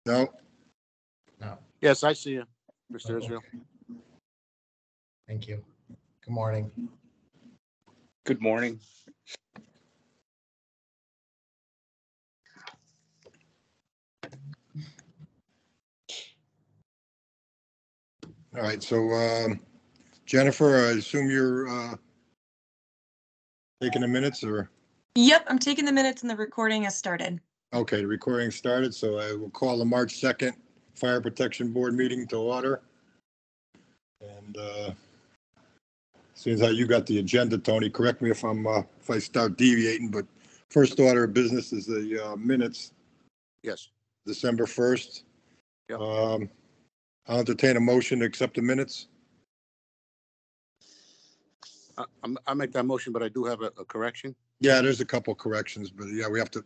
No. No. Yes, I see you, Mr. Israel. Okay. Thank you. Good morning. Good morning. All right, so Jennifer, I assume you're taking the minutes, or? Yep, I'm taking the minutes and the recording has started. Okay, the recording started, so I will call the March 2nd Fire Protection Board meeting to order. And seems how you got the agenda, Tony, correct me if I start deviating, but first order of business is the minutes, Yes. December 1st. Yep. I'll entertain a motion to accept the minutes. I'll make that motion, but I do have a correction. Yeah, there's a couple corrections, but yeah, we have to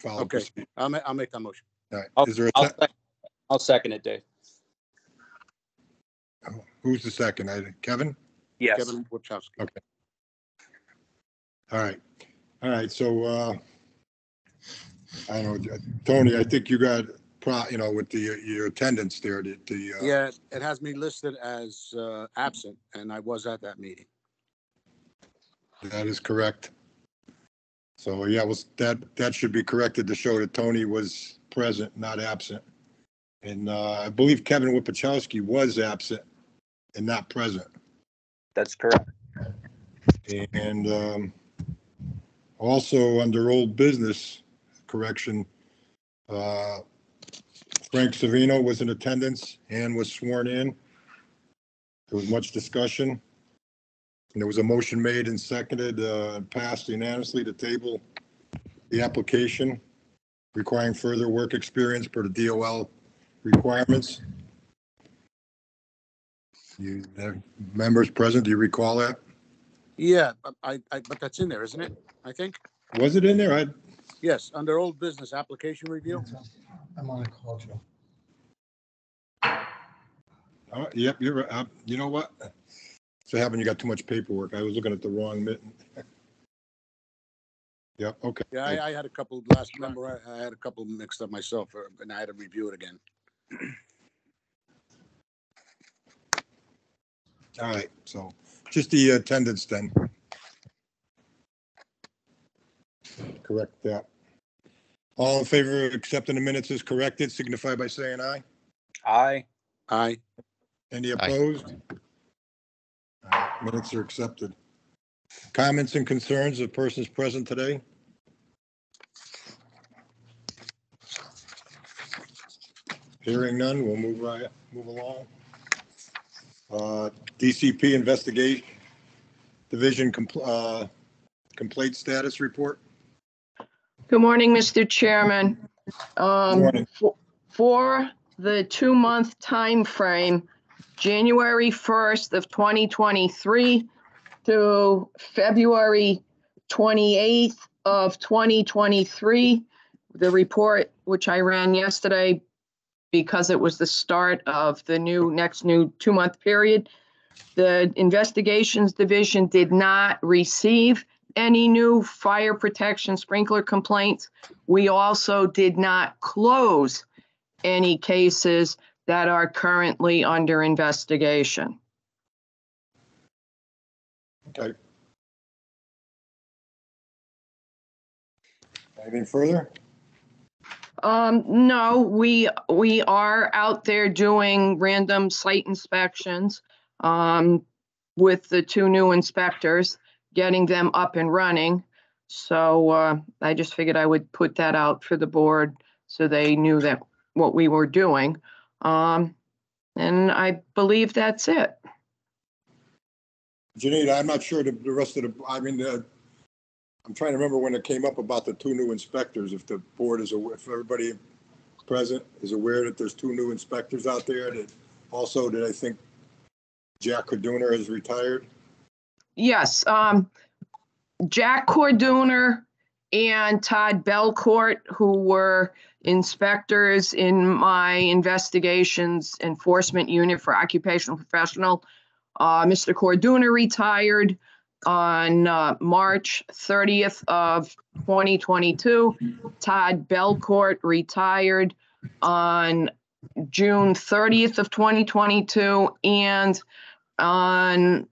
follow. Okay. procedure. I'll make that motion. All right. I'll, Is there a I'll second it, Dave. who's the second? Kevin? Yes. Kevin Wachowski. Okay. All right. So I don't know, Tony, I think you got with your attendance there. Yeah, it has me listed as absent, and I was at that meeting. That is correct. So yeah, that should be corrected to show that Tony was present, not absent. And I believe Kevin Wipachowski was absent and not present. That's correct. And also under old business correction, Frank Savino was in attendance and was sworn in. There was much discussion. And there was a motion made and seconded, passed unanimously to table the application requiring further work experience per the DOL requirements. You have members present. Do you recall that? Yeah, but that's in there, isn't it? I think. Was it in there? Yes, under old business application review. I'm on a call, Joe. Yep, you're right. You know what? So happened you got too much paperwork. I was looking at the wrong mitten. Yep. Okay. Yeah, I had a couple last. Remember, I had a couple mixed up myself, and I had to review it again. All right. So just the attendance then. Correct that. All in favor of accepting the minutes as corrected, signify by saying aye. Aye. Aye. Any opposed? All right, minutes are accepted. Comments and concerns of persons present today? Hearing none, we'll move along. DCP investigation division complaint status report. Good morning, Mr. Chairman. Morning. For the 2-month time frame, January 1st of 2023 to February 28th of 2023, the report, which I ran yesterday because it was the start of the next new 2-month period, the investigations division did not receive any new fire protection sprinkler complaints. We also did not close any cases that are currently under investigation. Okay. Anything further? No, we are out there doing random site inspections with the 2 new inspectors, getting them up and running. So I just figured I would put that out for the board so they knew that what we were doing. And I believe that's it. Janita, I'm not sure the rest of I'm trying to remember when it came up about the 2 new inspectors, if the board is aware, if everybody present is aware that there's 2 new inspectors out there. That also, did I think Jack Corduner has retired? Yes, Jack Corduner and Todd Belcourt, who were inspectors in my investigations enforcement unit for occupational professional. Mr. Corduner retired on March 30th of 2022. Todd Belcourt retired on June 30th of 2022 and on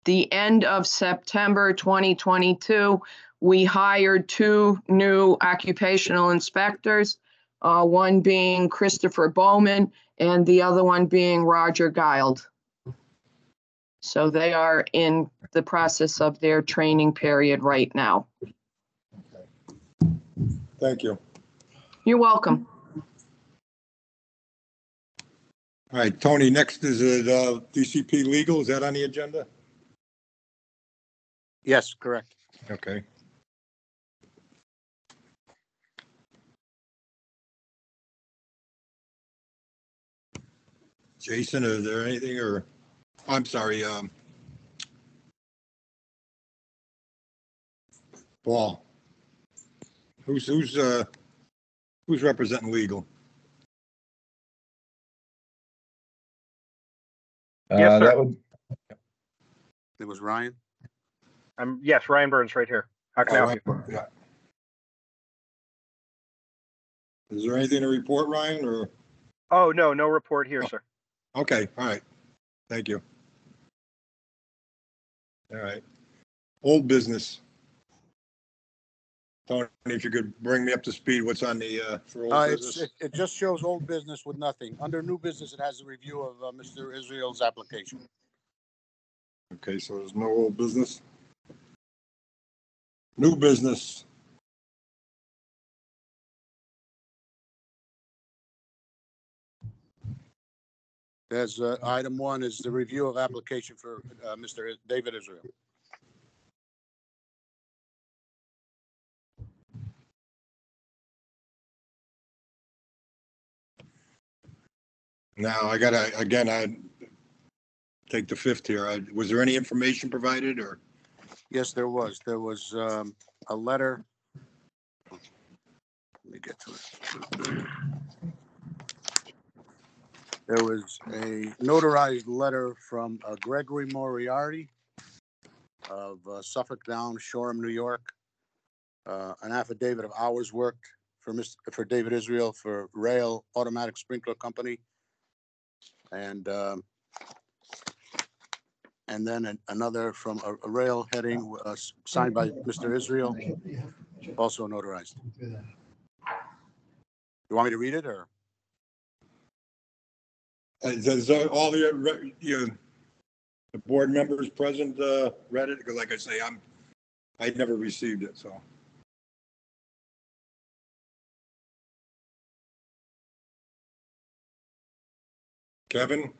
the end of September 2022, we hired 2 new occupational inspectors, one being Christopher Bowman and the other one being Roger Gild. So they are in the process of their training period right now. Thank you. You're welcome. All right, Tony, next is DCP Legal. Is that on the agenda? Yes, correct. Okay. Jason, is there anything or, I'm sorry, Paul. Who's representing legal? Yes, sir. That would, It was Ryan. Yes, Ryan Burns right here. How can I help you? Yeah. Is there anything to report, Ryan, or? Oh, no report here, sir. Okay, all right. Thank you. All right. Old business. Tony, if you could bring me up to speed, what's on the, for old business? It just shows old business with nothing. Under new business, it has a review of Mr. Israel's application. Okay, so there's no old business. New business. There's item 1 is the review of application for Mr. David Israel. Now, I take the fifth here. Was there any information provided or? Yes, there was. There was a letter. Let me get to it. There was a notarized letter from Gregory Moriarty of Suffolk Down, Shoreham, New York. An affidavit of hours worked for David Israel for Rail Automatic Sprinkler Company. And then another from a rail heading signed by Mr. Israel, also notarized. You want me to read it or? Does all the board members present read it? Because like I say, I never received it, so. Kevin?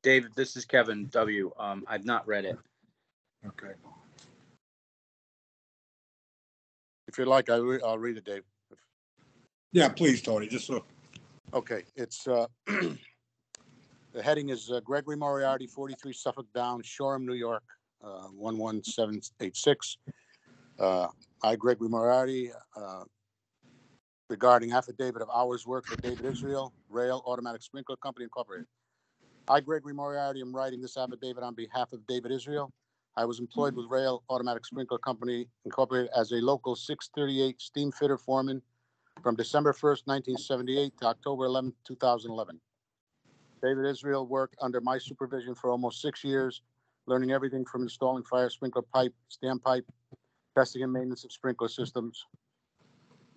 David, this is Kevin W. I've not read it. Okay. If you like, I'll read it, Dave. Yeah, please, Tony, just so. Okay, it's the heading is Gregory Moriarty, 43 Suffolk Down, Shoreham, New York, 11786. I, Gregory Moriarty, regarding affidavit of hours worked for David Israel, Rail Automatic Sprinkler Company Incorporated. I, Gregory Moriarty, am writing this affidavit on behalf of David Israel. I was employed with Rail Automatic Sprinkler Company Incorporated as a local 638 steam fitter foreman from December 1st, 1978 to October 11th, 2011. David Israel worked under my supervision for almost 6 years, learning everything from installing fire sprinkler pipe, standpipe, testing and maintenance of sprinkler systems.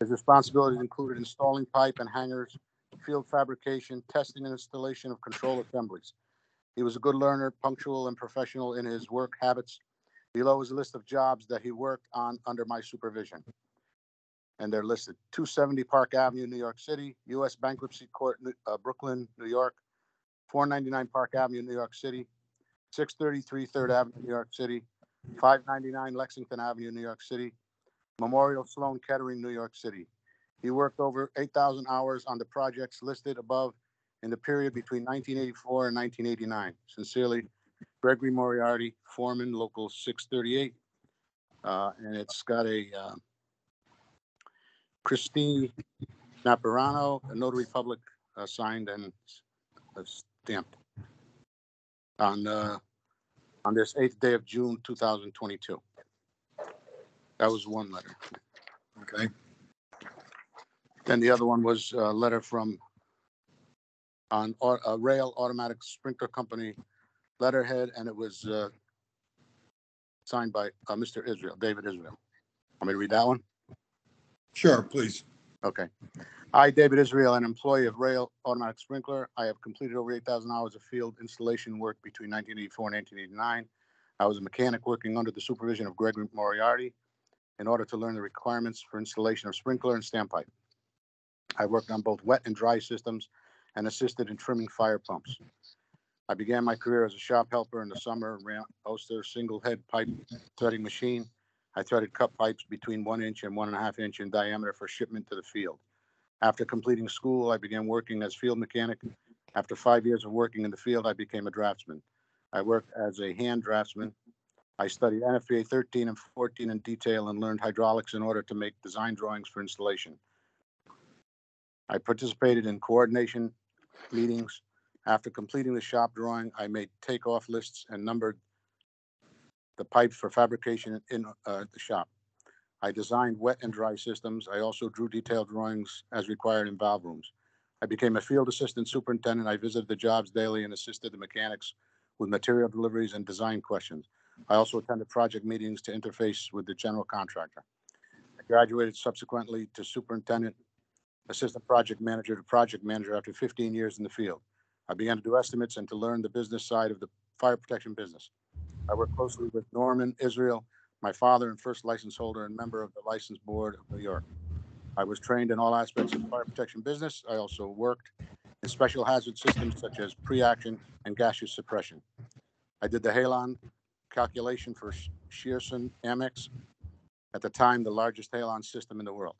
His responsibilities included installing pipe and hangers, field fabrication, testing and installation of control assemblies. He was a good learner, punctual and professional in his work habits. Below is a list of jobs that he worked on under my supervision. And they're listed: 270 Park Avenue, New York City, U.S. Bankruptcy Court, Brooklyn, New York, 499 Park Avenue, New York City, 633 3rd Avenue, New York City, 599 Lexington Avenue, New York City, Memorial Sloan Kettering, New York City. He worked over 8,000 hours on the projects listed above in the period between 1984 and 1989. Sincerely, Gregory Moriarty, Foreman, Local 638. And it's got a Christine Naparano, a notary public, signed and stamped on this 8th day of June, 2022. That was one letter. Okay. Then the other one was a letter from a Rail Automatic Sprinkler Company letterhead, and it was signed by Mr. Israel, David Israel. Want me to read that one? Sure, please. Okay. I, David Israel, an employee of Rail Automatic Sprinkler. I have completed over 8,000 hours of field installation work between 1984 and 1989. I was a mechanic working under the supervision of Gregory Moriarty in order to learn the requirements for installation of sprinkler and standpipe. I worked on both wet and dry systems and assisted in trimming fire pumps. I began my career as a shop helper in the summer, ran Oster single head pipe threading machine. I threaded cut pipes between 1 inch and 1.5 inch in diameter for shipment to the field. After completing school, I began working as field mechanic. After 5 years of working in the field, I became a draftsman. I worked as a hand draftsman. I studied NFPA 13 and 14 in detail and learned hydraulics in order to make design drawings for installation. I participated in coordination meetings. After completing the shop drawing, I made takeoff lists and numbered the pipes for fabrication in the shop. I designed wet and dry systems. I also drew detailed drawings as required in valve rooms. I became a field assistant superintendent. I visited the jobs daily and assisted the mechanics with material deliveries and design questions. I also attended project meetings to interface with the general contractor. I graduated subsequently to superintendent, assistant project manager to project manager after 15 years in the field. I began to do estimates and to learn the business side of the fire protection business. I worked closely with Norman Israel, my father and first license holder and member of the License Board of New York. I was trained in all aspects of the fire protection business. I also worked in special hazard systems such as pre-action and gaseous suppression. I did the halon calculation for Shearson Amex, at the time the largest halon system in the world.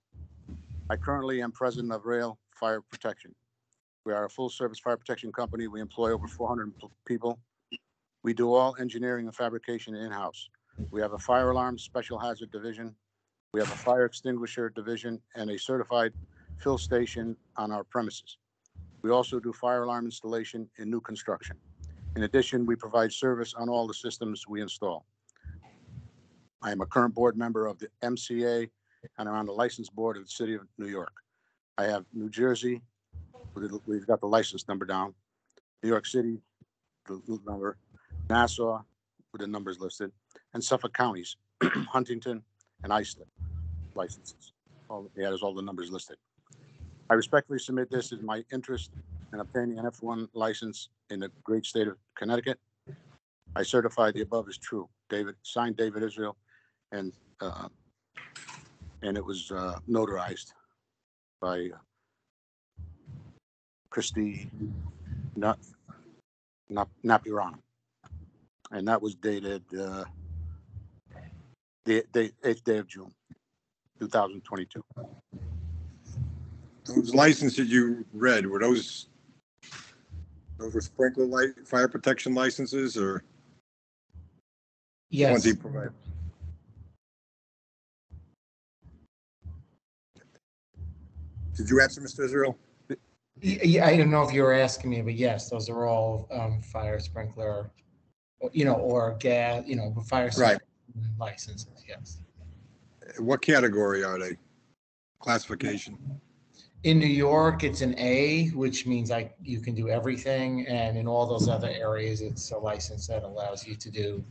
I currently am president of Rail Fire Protection. We are a full-service fire protection company. We employ over 400 people. We do all engineering and fabrication in-house. We have a fire alarm special hazard division. We have a fire extinguisher division and a certified fill station on our premises. We also do fire alarm installation in new construction. In addition, we provide service on all the systems we install. I am a current board member of the MCA and I'm on the license board of the City of New York. I have New Jersey, we've got the license number down, New York City, the number, Nassau, with the numbers listed, and Suffolk counties, Huntington and Islip licenses. It has all the numbers listed. I respectfully submit this is my interest in obtaining an F1 license in the great state of Connecticut. I certify the above is true. Signed David Israel, and it was notarized by Christy Napirana. And that was dated the 8th day of June, 2022. Those licenses you read, were those were sprinkler fire protection licenses or Yes. ones he provided? Did you answer, Mr. Israel? Yeah, I don't know if you were asking me, but yes, those are all fire sprinkler, or gas, fire Right. licenses. Yes. What category are they? Classification? In New York, it's an A, which means you can do everything, and in all those other areas, it's a license that allows you to do,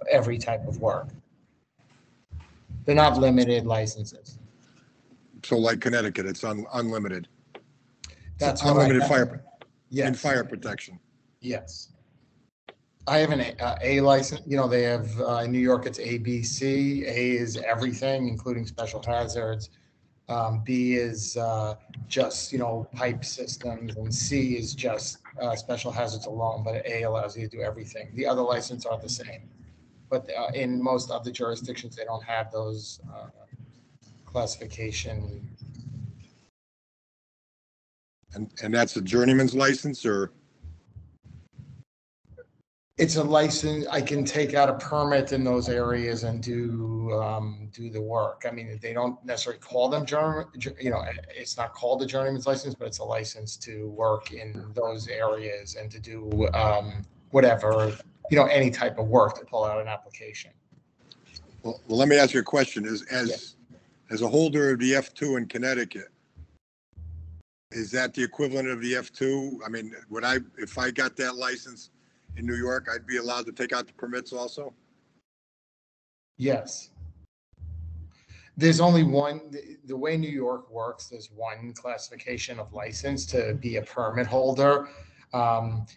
every type of work. They're not limited licenses. So like Connecticut, it's unlimited. That's unlimited what fire yes. in fire protection. Yes. I have an A license. They have in New York, it's ABC. A is everything, including special hazards. B is just, pipe systems, and C is just special hazards alone, but A allows you to do everything. The other licenses are the same, but in most other jurisdictions, they don't have those classification. And that's a journeyman's license, or? It's a license. I can take out a permit in those areas and do the work. I mean, they don't necessarily call them it's not called a journeyman's license, but it's a license to work in those areas and to do whatever, any type of work to pull out an application. Well, let me ask you a question. As a holder of the F2 in Connecticut, is that the equivalent of the F2? I mean, if I got that license in New York, I'd be allowed to take out the permits also? Yes. There's only one, the way New York works, there's one classification of license to be a permit holder.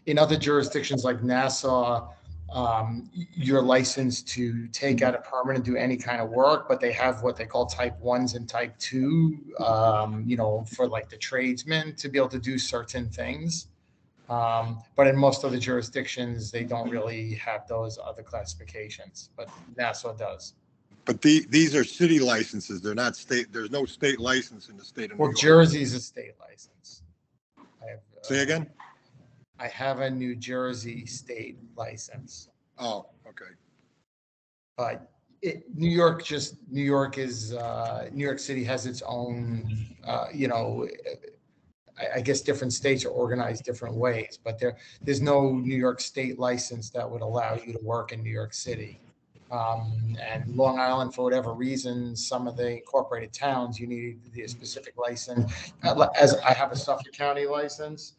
In other jurisdictions like Nassau, you're licensed to take out a permit and do any kind of work, but they have what they call type 1s and type 2, for like the tradesmen to be able to do certain things. But in most other jurisdictions, they don't really have those other classifications, but Nassau does. But these are city licenses. They're not state. There's no state license in the state of New Well, York. Jersey's a state license. I have, Say again? I have a New Jersey state license, Oh, okay. but New York City has its own, I guess different states are organized different ways, but there's no New York state license that would allow you to work in New York City. And Long Island, for whatever reason, some of the incorporated towns, you need the specific license. As I have a Suffolk County license,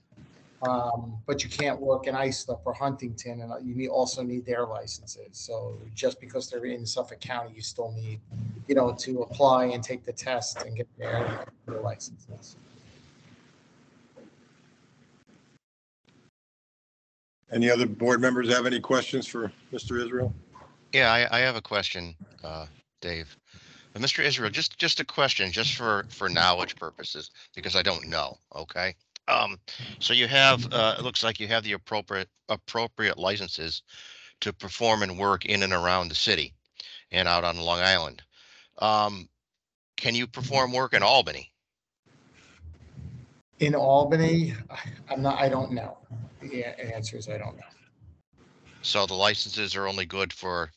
but you can't work in Islip or Huntington, and you also need their licenses. So just because they're in Suffolk County, you still need, to apply and take the test and get their licenses. Any other board members have any questions for Mr. Israel? Yeah, I have a question, Dave. Mr. Israel, just a question, just for knowledge purposes, because I don't know. Okay. So you have, it looks like you have the appropriate licenses to perform and work in and around the city and out on Long Island. Can you perform work in Albany? In Albany, I don't know. The answer is I don't know. So the licenses are only good for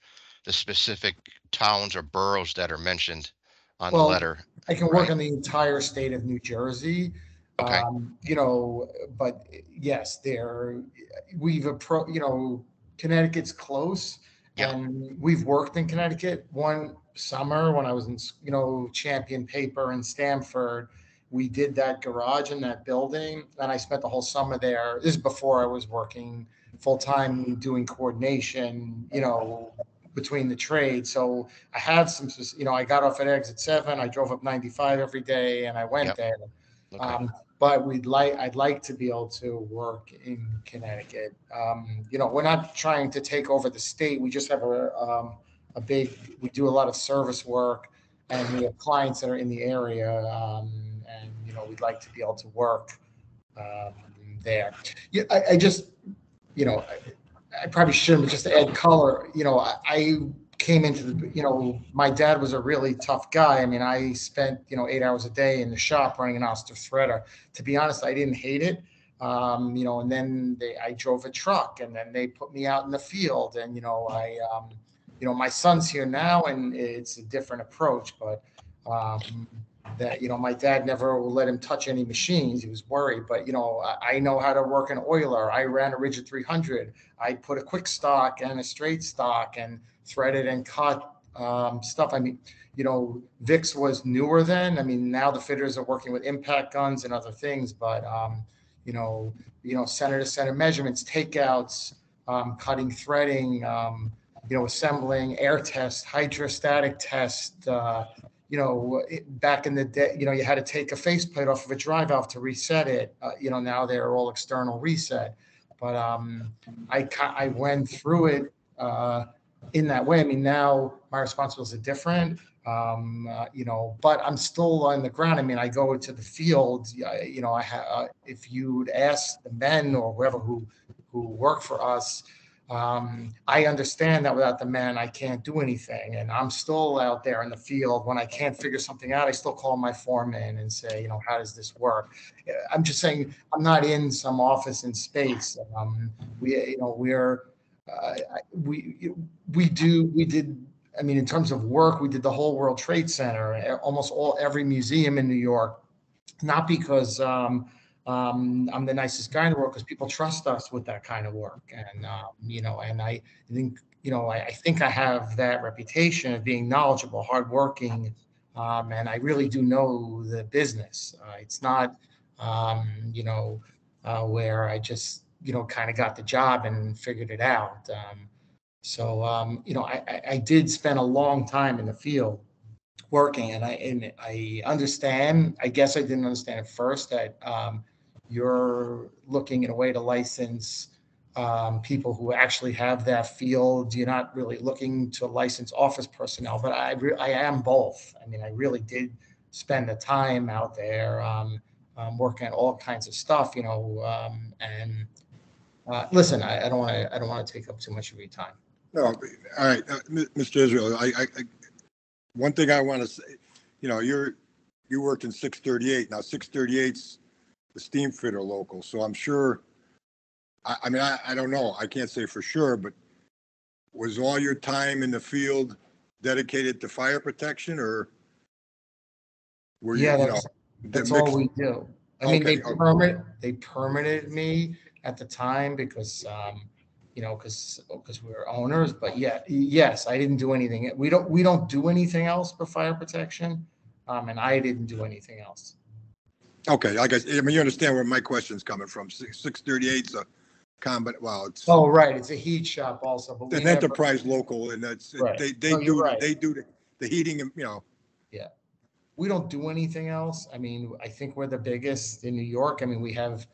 the specific towns or boroughs that are mentioned on the letter. I can work in the entire state of New Jersey. Okay. But yes, Connecticut's close. Yeah. And we've worked in Connecticut. One summer when I was in, Champion Paper in Stamford, we did that garage in that building, and I spent the whole summer there. This is before I was working full-time doing coordination, between the trades. So I have some, I got off at exit 7, I drove up 95 every day, and I went there. Okay. But I'd like to be able to work in Connecticut. We're not trying to take over the state. We just have we do a lot of service work, and we have clients that are in the area, and we'd like to be able to work there. Yeah, I just, I probably shouldn't, but just to add color, I came into my dad was a really tough guy. I mean, I spent, 8 hours a day in the shop running an Oster threader. To be honest, I didn't hate it. And then I drove a truck, and then they put me out in the field, and, my son's here now, and it's a different approach, but, my dad never let him touch any machines. He was worried, but I know how to work an oiler. I ran a rigid 300. I put a quick stock and a straight stock and threaded and cut stuff. I mean, VIX was newer then. I mean, now the fitters are working with impact guns and other things, but center to center measurements, takeouts, cutting, threading, assembling, air test, hydrostatic test. Back in the day, you had to take a faceplate off of a drive valve to reset it. Now they're all external reset. But I went through it in that way. I mean, now my responsibilities are different, but I'm still on the ground. I mean, I go to the field, if you'd ask the men or whoever who work for us, I understand that without the men, I can't do anything. And I'm still out there in the field. When I can't figure something out, I still call my foreman and say, how does this work? I'm just saying, I'm not in some office in space. We did, in terms of work, we did the whole World Trade Center, every museum in New York, not because, I'm the nicest guy in the world, because people trust us with that kind of work. And, and I think, I think I have that reputation of being knowledgeable, hardworking, and I really do know the business. It's not, you know, where I just, you know, kind of got the job and figured it out. You know, I did spend a long time in the field working, and I understand. I guess I didn't understand at first that you're looking at a way to license people who actually have that field. You're not really looking to license office personnel, but I am both. I mean, I really did spend the time out there working on all kinds of stuff, you know. Listen, I don't want to take up too much of your time. No, all right, Mr. Israel, one thing I want to say, you know, you worked in 638. Now 638's the steam fitter local, so I'm sure, I mean, I don't know, I can't say for sure, but was all your time in the field dedicated to fire protection, or were you, Yeah, you know? that's mixed- all we do. I mean, Okay, they permitted me at the time because, you know, because we were owners, but yeah, yes, I didn't do anything. We don't do anything else for fire protection. And I didn't do anything else. Okay, I guess, I mean, you understand where my question's coming from. 638's a combat, well, it's Oh, right. It's a heat shop also, but we an never, enterprise local, and that's, Right. they No, you're do, right. they do the heating, and, you know. we don't do anything else. I mean, I think we're the biggest in New York. I mean, we have,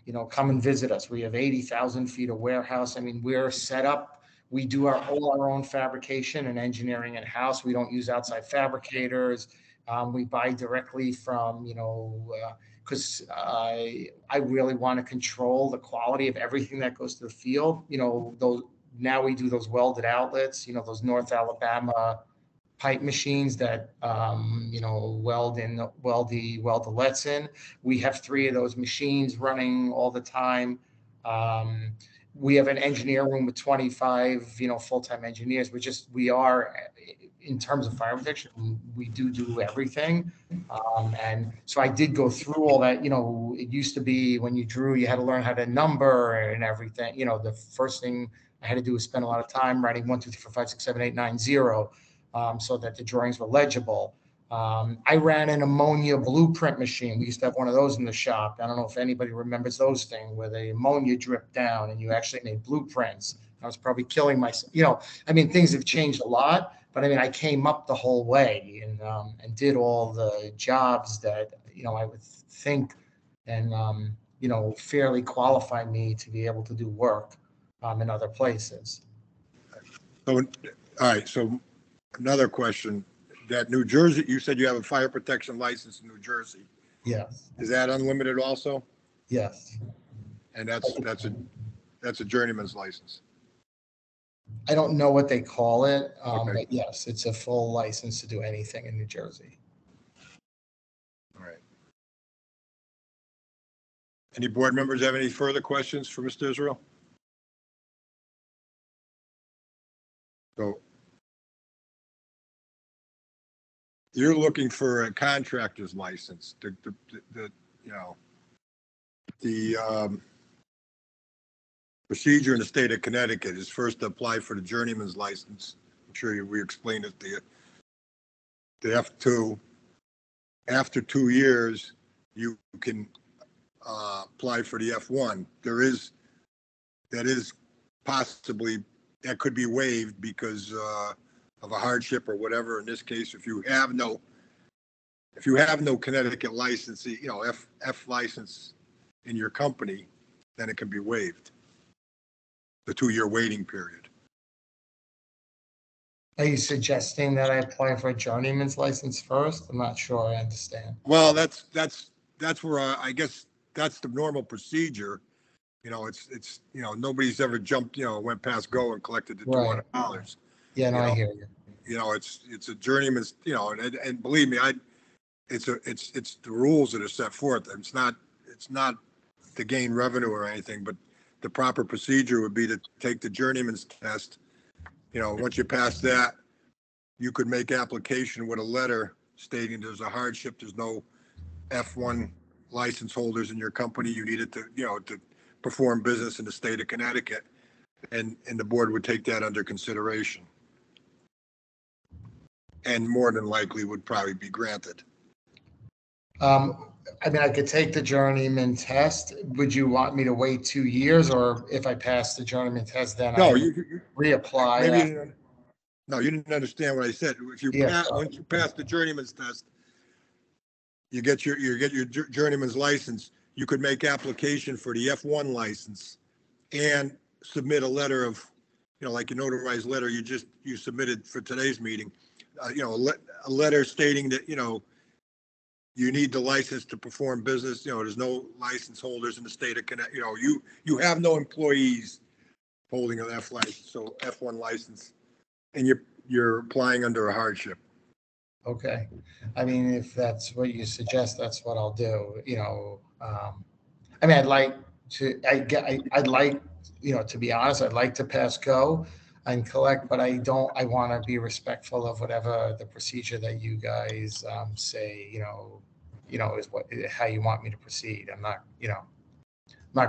you know, come and visit us. We have 80,000 feet of warehouse. I mean, we're set up. We do all our own fabrication and engineering in house. We don't use outside fabricators. We buy directly from, you know, because I really want to control the quality of everything that goes to the field. You know, those now we do those welded outlets. You know, those North Alabama pipe machines that you know weld the weld-the-lets in. We have 3 of those machines running all the time. We have an engineer room with 25 you know full-time engineers. We are in terms of fire protection, we do everything. And so I did go through all that. You know, it used to be when you drew, you had to learn how to number and everything. You know, the first thing I had to do was spend a lot of time writing 1, 2, 3, 4, 5, 6, 7, 8, 9, 0. So that the drawings were legible. I ran an ammonia blueprint machine. We used to have one of those in the shop. I don't know if anybody remembers those things where the ammonia dripped down and you actually made blueprints. I was probably killing myself. You know, I mean, things have changed a lot, but I mean, I came up the whole way and did all the jobs that, you know, I would think and, you know, fairly qualify me to be able to do work in other places. So, all right, so another question, that New Jersey, you said you have a fire protection license in New Jersey. Yes. Is that unlimited also? Yes. And that's a journeyman's license. I don't know what they call it, Okay. but yes, it's a full license to do anything in New Jersey. All right. Any board members have any further questions for Mr. Israel? So you're looking for a contractor's license. The you know, the procedure in the state of Connecticut is first to apply for the journeyman's license. I'm sure we explained it to you. The F2, after 2 years, you can apply for the F1. That is possibly, that could be waived because of a hardship or whatever. In this case, if you have no Connecticut license, you know, F license in your company, then it can be waived. The 2-year waiting period. Are you suggesting that I apply for a journeyman's license first? I'm not sure I understand. Well, that's where I guess that's the normal procedure. You know, it's you know, nobody's ever jumped, you know, went past go and collected the Right. $200. Yeah, no, You I know, hear you. You know, it's a journeyman's, you know, and believe me, it's the rules that are set forth. It's not to gain revenue or anything, but the proper procedure would be to take the journeyman's test. You know, once you pass that, you could make application with a letter stating there's a hardship, there's no F1 license holders in your company, you needed to, you know, to perform business in the state of Connecticut, and the board would take that under consideration. And more than likely would probably be granted. I mean, I could take the journeyman test. Would you want me to wait 2 years, or if I pass the journeyman test, then No, I you, reapply? maybe, after- no, you didn't understand what I said. If you Yeah, pass, sorry. once you pass the journeyman's test, you get your journeyman's license, you could make application for the F1 license and submit a letter of, like your notarized letter you submitted for today's meeting, a letter stating that, you need the license to perform business, there's no license holders in the state of Connecticut, you have no employees holding an F1 license, and you're applying under a hardship. Okay. I mean, if that's what you suggest, that's what I'll do, I mean, I'd like, to be honest, I'd like to pass go and collect, but I want to be respectful of whatever the procedure that you guys say, is how you want me to proceed. I'm not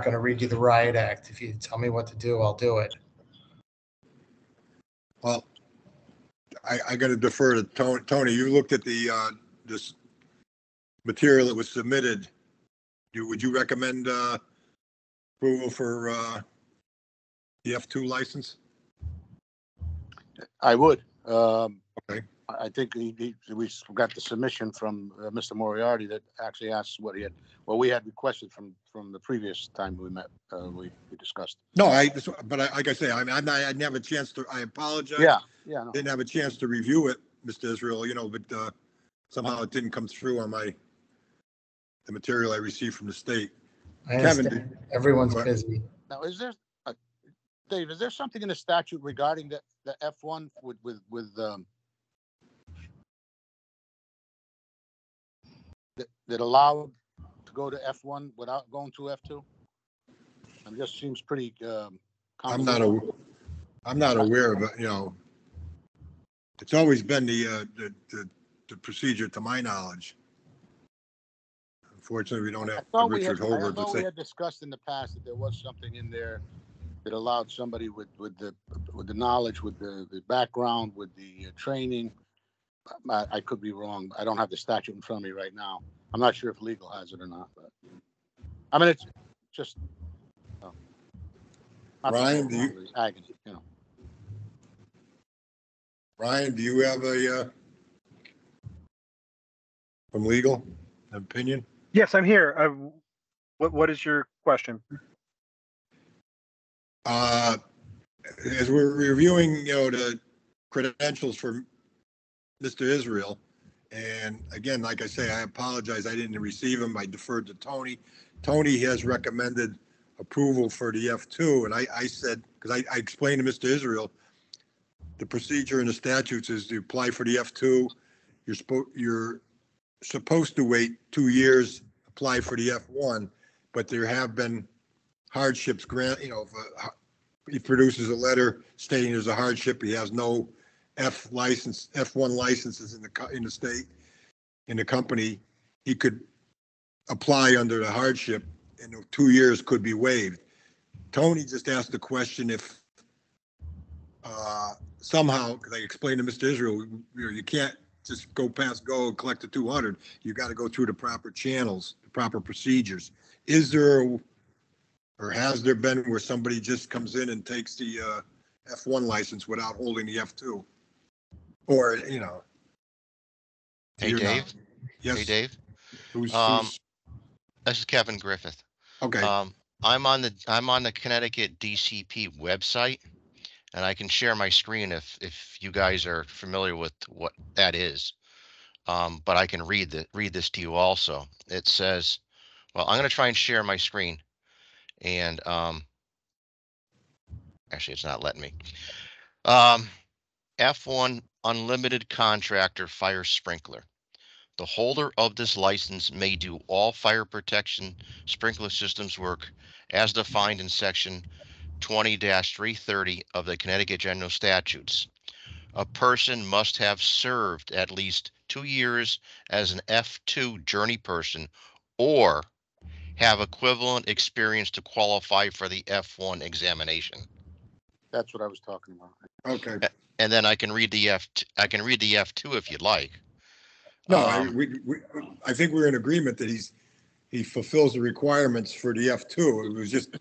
going to read you the riot act. If you tell me what to do, I'll do it. Well, I got to defer to Tony. Tony, you looked at this material that was submitted. Would you recommend approval for the F2 license? I would. Okay. I think we got the submission from Mr. Moriarty that actually asks what we had requested from the previous time we met, we discussed. No, like I say, I didn't have a chance to, I apologize. Yeah, no. Didn't have a chance to review it, Mr. Israel, but somehow it didn't come through on the material I received from the state. I understand. Everyone's What? busy. Now, Dave, is there something in the statute regarding the F1 with that allowed to go to F1 without going to F2? It just seems pretty I'm not aware of it, It's always been the procedure, to my knowledge. Unfortunately, we don't have Richard Holbert. I thought we had discussed in the past that there was something in there that allowed somebody with the knowledge, with the background, with the training. I could be wrong. I don't have the statute in front of me right now. I'm not sure if legal has it or not, but I mean, it's just Ryan, agony, Ryan, do you have from legal opinion? Yes, I'm here. What is your question? As we're reviewing, the credentials for Mr. Israel, and again, like I say, I apologize, I didn't receive them. I deferred to Tony. Tony has recommended approval for the F2, and I said, because I explained to Mr. Israel, the procedure in the statutes is to apply for the F2. You're supposed to wait 2 years, apply for the F1, but there have been hardships if he produces a letter stating there's a hardship, he has no F1 licenses in the state, in the company, he could apply under the hardship, and 2 years could be waived. Tony just asked the question if somehow, because I explained to Mr. Israel, you can't just go and collect the 200. You got to go through the proper channels, the proper procedures. Is there, or has there been, where somebody just comes in and takes the F1 license without holding the F2? Or, Hey, Dave? Yes. Hey, Dave? Who's This is Kevin Griffith. okay. I'm on the Connecticut DCP website, and I can share my screen if you guys are familiar with what that is. But I can read this to you also. It says, well, I'm going to try and share my screen, and actually, it's not letting me. F1 Unlimited Contractor Fire Sprinkler. The holder of this license may do all fire protection sprinkler systems work as defined in section 20-330 of the Connecticut General Statutes. A person must have served at least 2 years as an F2 journey person or have equivalent experience to qualify for the F1 examination. That's what I was talking about. Okay. And then I can read the F2 if you'd like. No, I think we're in agreement that he fulfills the requirements for the F2. It was just,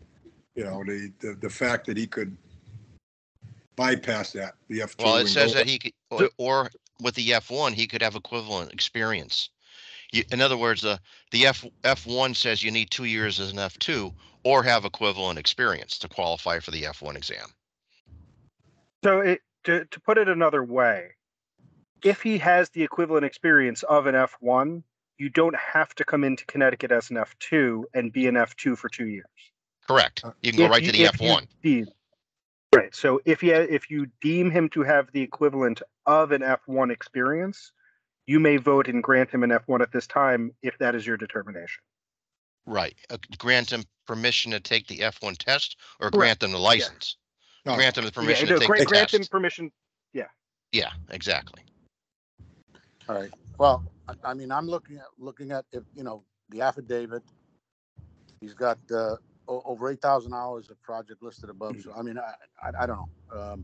the fact that he could bypass that, the F2. Well, it and says go- that he could, or with the F1, he could have equivalent experience. In other words, the F1 says you need 2 years as an F2 or have equivalent experience to qualify for the F1 exam. So to put it another way, if he has the equivalent experience of an F1, you don't have to come into Connecticut as an F2 and be an F2 for 2 years. Correct. You can go right to the F1. Right. So if you deem him to have the equivalent of an F1 experience, you may vote and grant him an F1 at this time if that is your determination. Right. Grant him permission to take the F1 test or grant them the license. No, Grant them the permission to take the grant him test. permission. Yeah, exactly. All right. Well, I mean, I'm looking at if, the affidavit. He's got over 8,000 hours of project listed above. So, I mean, I don't know.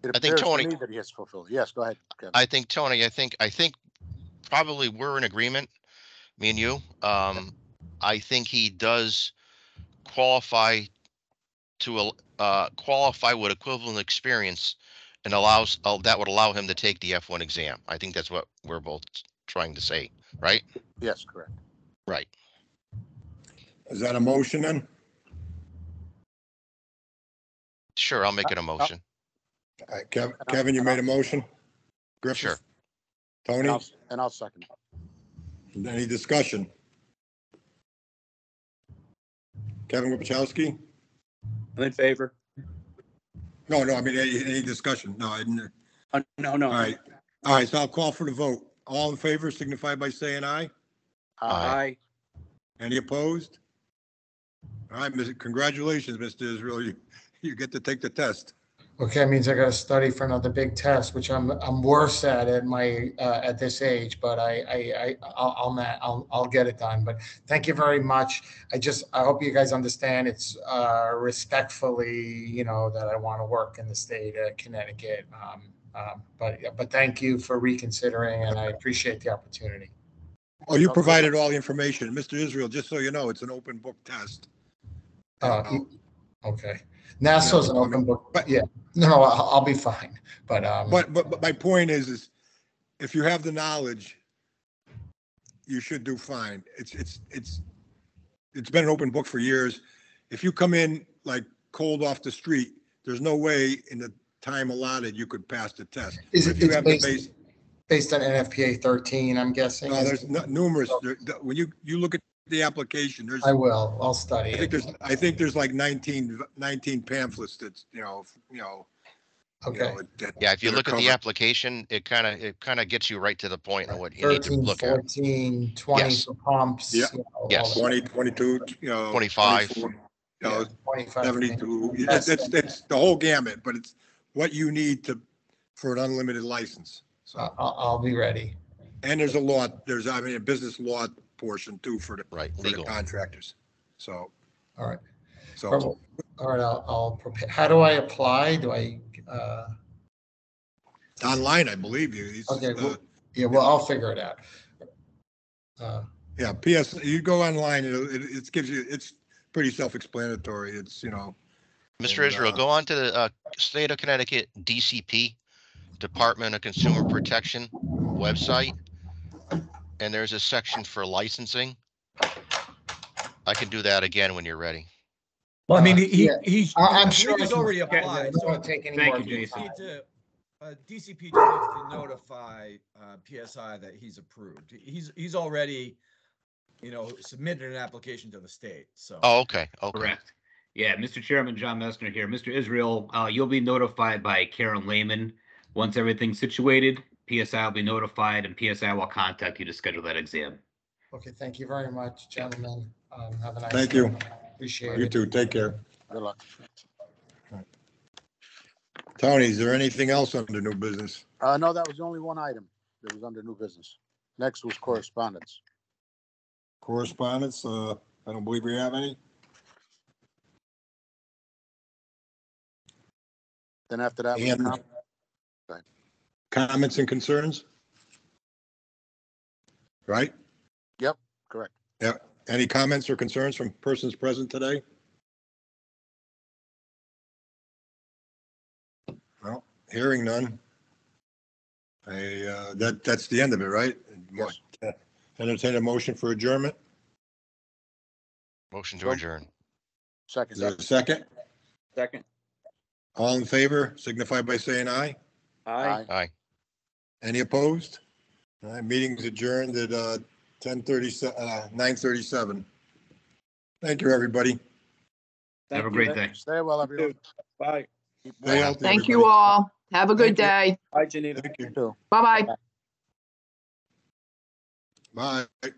It I think appears Tony- to me that he has fulfilled. Yes, go ahead, Kevin. I think, Tony, I think probably we're in agreement, me and you. I think he does qualify to qualify with equivalent experience and that would allow him to take the F1 exam. I think that's what we're both trying to say, right? Yes, correct. Right. Is that a motion then? Sure, I'll make it a motion. All right, Kevin, you made a motion? Griffith? Sure. Tony, And I'll second it. any discussion? Kevin Wachowski? I'm in favor. No, I mean, any discussion? No, I didn't. No. All right, so I'll call for the vote. All in favor signify by saying aye. Aye. Any opposed? All right, congratulations, Mr. Israel. You get to take the test. Okay, it means I got to study for another big test, which I'm worse at my at this age, but I'll get it done. But thank you very much. I hope you guys understand it's respectfully, that I want to work in the state of Connecticut. But thank you for reconsidering, and I appreciate the opportunity. Oh, you provided all the information. Mr. Israel, just so you know, it's an open book test. Okay. NASA's an open book, but yeah, no, I'll be fine. But my point is if you have the knowledge, you should do fine. It's been an open book for years. If you come in like cold off the street, there's no way in the time allotted you could pass the test. It's based on NFPA 13, I'm guessing? No, there's numerous. When you look at the application, I'll study it. I think there's like 19 pamphlets that's, Okay. Yeah, if you look at the application, it kind of gets you right to the point of what you need to 13, look 14, 20 Yes. for pumps. Yeah. Yes. 20, 22, 25. 24, 25. 72. Yes. It's the whole gamut, but it's what you need for an unlimited license. So, I'll be ready. and there's a business law portion too for the legal. contractors. So, All right. so All right, I'll prepare. How do I apply? Do I? online, I believe you. Okay. Well, I'll figure it out. Yeah. PS, you go online, it gives you, it's pretty self-explanatory. It's, Mr. Israel, go on to the State of Connecticut DCP, Department of Consumer Protection website, and there's a section for licensing. I can do that again when you're ready. Well, I mean, I'm sure he's already applied. Don't want to take any Thank more you, of your Jason. time. DCP just needs to notify PSI that he's approved. He's already, submitted an application to the state. So. Oh, okay. Correct. Yeah, Mr. Chairman, John Messner here. Mr. Israel, you'll be notified by Karen Lehman once everything's situated. PSI will be notified, and PSI will contact you to schedule that exam. Okay, thank you very much, gentlemen. Have a nice Thank day. you. Appreciate You it. too. Take care. Good luck. Tony, is there anything else under new business? No, that was the only one item that was under new business. Next was correspondence. Correspondence? I don't believe we have any. Then after that, was And comments and concerns? Right? Yep, correct. Yeah, any comments or concerns from persons present today? Well, hearing none. That's the end of it, right? Yes. Entertain a motion for adjournment. Motion to So- adjourn. Is there Second. a second? Second. All in favor, signify by saying aye. Aye. Aye. Any opposed? All right, meeting's adjourned at 9:37. Thank you, everybody. Have a great day. Stay well, everyone. Bye. Keep Stay well. healthy, Thank you everybody. all. Have a good Thank day. Bye, Janita. Thank you. Too. Bye-bye. Bye.